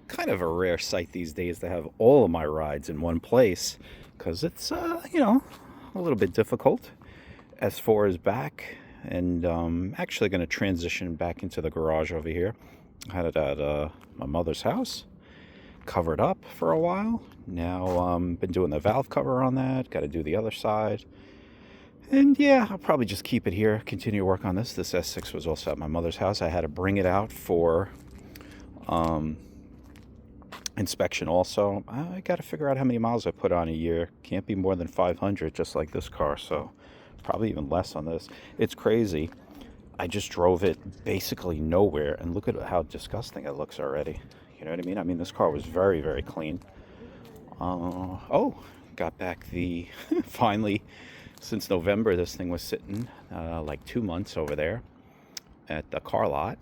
kind of a rare sight these days to have all of my rides in one place because it's, a little bit difficult. S4 is back, and actually going to transition back into the garage over here. I had it at my mother's house, covered up for a while. Now been doing the valve cover on that. Got to do the other side. And yeah, I'll probably just keep it here, continue to work on this. This S6 was also at my mother's house. I had to bring it out for inspection also. I got to figure out how many miles I put on a year. Can't be more than 500, just like this car. So probably even less on this. It's crazy. I just drove it basically nowhere, and look at how disgusting it looks already. You know what I mean? I mean, this car was very, very clean. Oh, got back the finally, since November, this thing was sitting like 2 months over there at the car lot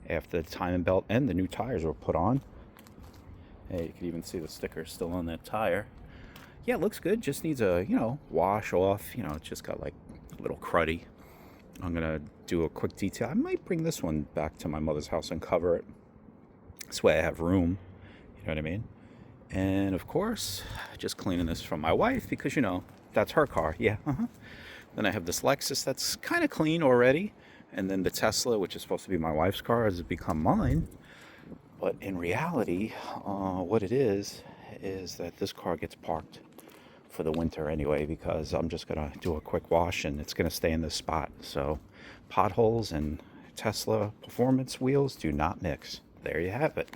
after the timing belt and the new tires were put on. Hey, you can even see the sticker still on that tire. Yeah, it looks good. Just needs a, wash off. It's just got like a little cruddy. I'm going to do a quick detail. I might bring this one back to my mother's house and cover it. This way I have room. You know what I mean? And of course, just cleaning this from my wife because, that's her car. Yeah. Then I have this Lexus that's kind of clean already. And then the Tesla, which is supposed to be my wife's car, has become mine. But in reality, what it is that this car gets parked for the winter anyway, because I'm just going to do a quick wash and it's going to stay in this spot. So potholes and Tesla performance wheels do not mix. There you have it.